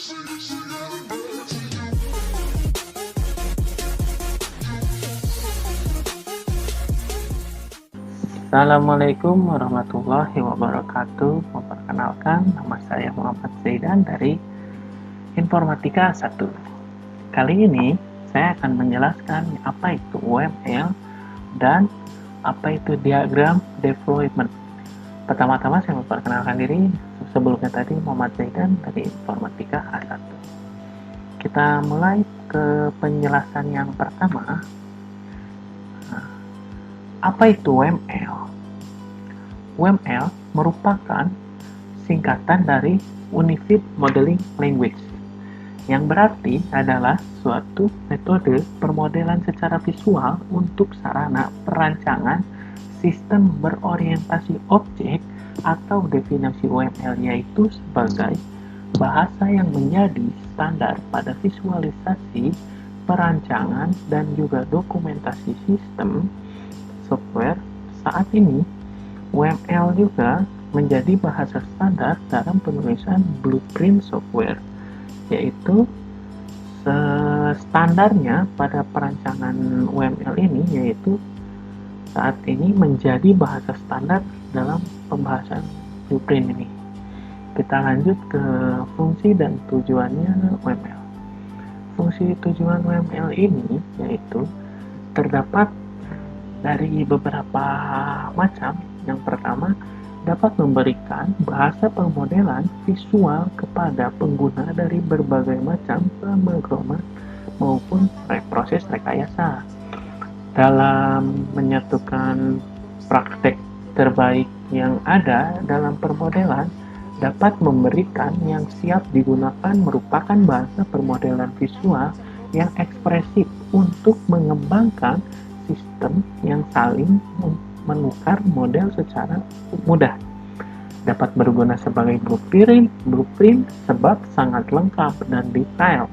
Assalamualaikum warahmatullahi wabarakatuh. Memperkenalkan, nama saya Muhammad Zaidan dari Informatika 1. Kali ini saya akan menjelaskan apa itu UML dan apa itu diagram deployment. Pertama-tama saya memperkenalkan diri, sebelumnya tadi Muhammad Zaidan dari Informatika A1. Kita mulai ke penjelasan yang pertama. Apa itu UML? UML merupakan singkatan dari Unified Modeling Language, yang berarti adalah suatu metode permodelan secara visual untuk sarana perancangan sistem berorientasi objek, atau definisi UML yaitu sebagai bahasa yang menjadi standar pada visualisasi, perancangan, dan juga dokumentasi sistem software. Saat ini UML juga menjadi bahasa standar dalam penulisan blueprint software, yaitu standarnya pada perancangan UML ini yaitu saat ini menjadi bahasa standar dalam pembahasan blueprint ini. Kita lanjut ke fungsi dan tujuannya UML. Fungsi tujuan UML ini yaitu terdapat dari beberapa macam. Yang pertama, dapat memberikan bahasa pemodelan visual kepada pengguna dari berbagai macam pemrograman maupun proses rekayasa. Dalam menyatukan praktek terbaik yang ada dalam permodelan, dapat memberikan yang siap digunakan merupakan bahasa permodelan visual yang ekspresif untuk mengembangkan sistem yang saling menukar model secara mudah. Dapat berguna sebagai blueprint sebab sangat lengkap dan detail.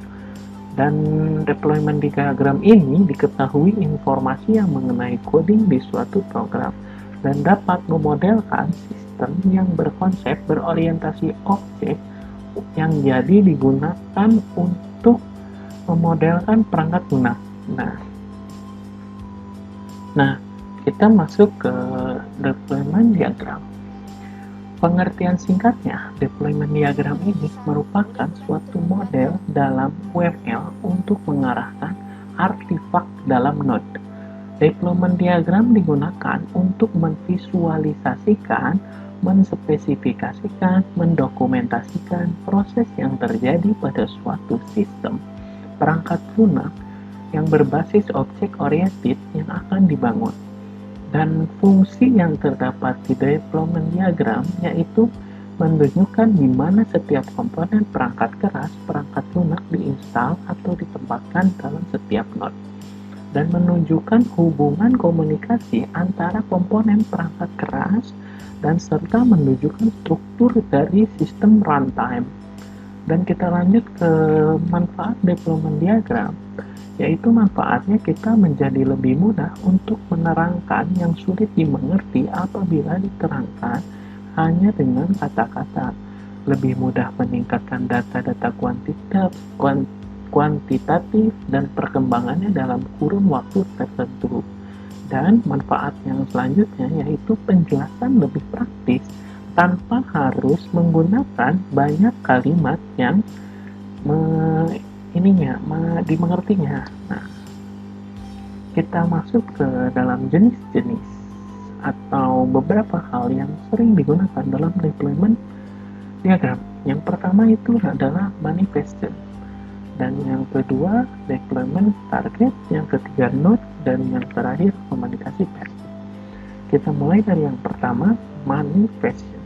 Dan deployment diagram ini diketahui informasi yang mengenai coding di suatu program dan dapat memodelkan sistem yang berkonsep berorientasi objek yang jadi digunakan untuk memodelkan perangkat lunak. Nah, kita masuk ke deployment diagram. Pengertian singkatnya, deployment diagram ini merupakan suatu model dalam UML untuk mengarahkan artefak dalam node. Deployment diagram digunakan untuk memvisualisasikan, menspesifikasikan, mendokumentasikan proses yang terjadi pada suatu sistem perangkat lunak yang berbasis objek-oriented yang akan dibangun. Dan fungsi yang terdapat di deployment diagram yaitu menunjukkan di mana setiap komponen perangkat keras perangkat lunak diinstal atau ditempatkan dalam setiap node, dan menunjukkan hubungan komunikasi antara komponen perangkat keras dan serta menunjukkan struktur dari sistem runtime. Dan kita lanjut ke manfaat deployment diagram, yaitu manfaatnya kita menjadi lebih mudah untuk menerangkan yang sulit dimengerti apabila diterangkan hanya dengan kata-kata. Lebih mudah meningkatkan data-data kuantitatif dan perkembangannya dalam kurun waktu tertentu. Dan manfaat yang selanjutnya yaitu penjelasan lebih praktis tanpa harus menggunakan banyak kalimat yang dimengertinya. Nah, kita masuk ke dalam jenis-jenis atau beberapa hal yang sering digunakan dalam deployment diagram. Yang pertama itu adalah manifestation, dan yang kedua deployment target, yang ketiga node, dan yang terakhir komunikasi path. Kita mulai dari yang pertama, manifestation.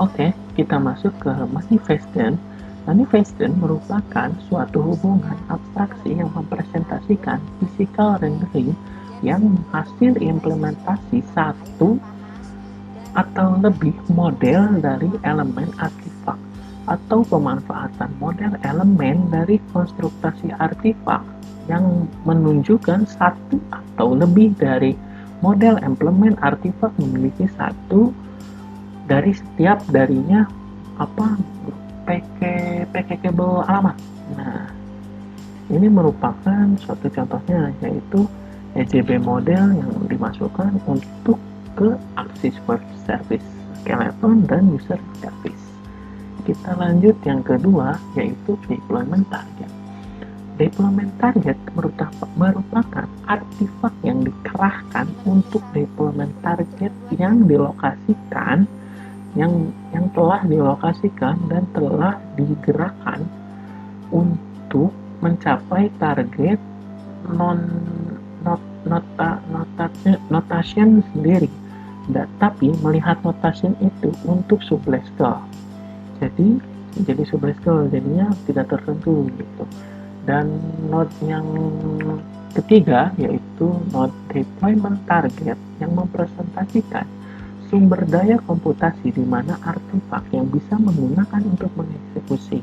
Oke, kita masuk ke manifestation. Manifestation merupakan suatu hubungan abstraksi yang mempresentasikan physical rendering yang hasil implementasi satu atau lebih model dari elemen artefak atau pemanfaatan model elemen dari konstruksi artefak yang menunjukkan satu atau lebih dari model implement artefak memiliki satu dari setiap darinya packable alamat. Nah, ini merupakan suatu contohnya, yaitu EJB model yang dimasukkan untuk ke Axis Web Service Skeleton dan User Service. Kita lanjut yang kedua, yaitu deployment target. Deployment target merupakan artefak yang dikerahkan untuk deployment target yang dilokasikan, yang telah dilokasikan dan telah digerakkan untuk mencapai target notation sendiri, tapi melihat notation itu untuk sublevel. Jadi sublevel jadinya tidak tertentu gitu. Dan node yang ketiga yaitu node deployment target yang mempresentasikan sumber daya komputasi di mana artefak yang bisa menggunakan untuk mengeksekusi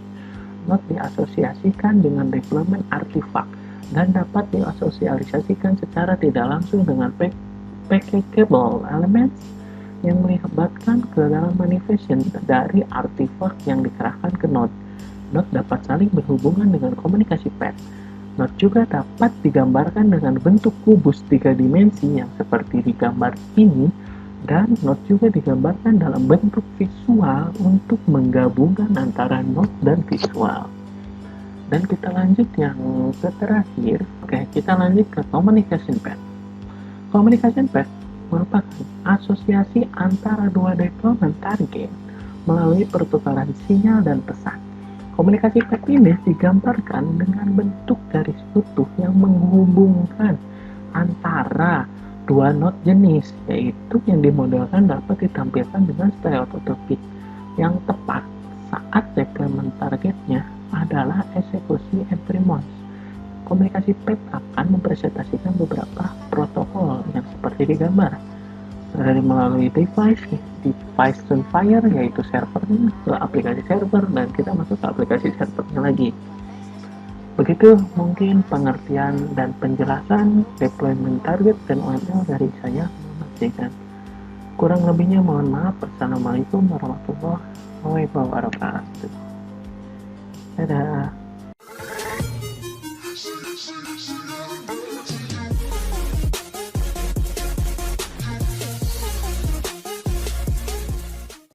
node diasosiasikan dengan deployment artefak dan dapat diasosialisasikan secara tidak langsung dengan packable elements yang melibatkan ke dalam manifestation dari artefak yang dikerahkan ke node. Node dapat saling berhubungan dengan komunikasi pad. Node juga dapat digambarkan dengan bentuk kubus 3 dimensi yang seperti di gambar ini, dan node juga digambarkan dalam bentuk visual untuk menggabungkan antara node dan visual. Dan kita lanjut yang terakhir. Oke, kita lanjut ke communication pad. Communication pad merupakan asosiasi antara dua deployment target melalui pertukaran sinyal dan pesan. Komunikasi pad ini digambarkan dengan bentuk garis utuh yang menghubungkan antara dua node jenis, yaitu yang dimodelkan dapat ditampilkan dengan style autopit yang tepat saat deployment targetnya adalah eksekusi every month. Komunikasi pad akan mempresentasikan beberapa protokol yang seperti digambar, dari melalui device to fire, yaitu servernya ke aplikasi server, dan kita masuk ke aplikasi servernya lagi. Begitu mungkin pengertian dan penjelasan deployment target dan OML dari saya, Muhammad. Kurang lebihnya mohon maaf. Assalamualaikum warahmatullahi wabarakatuh. Dadah.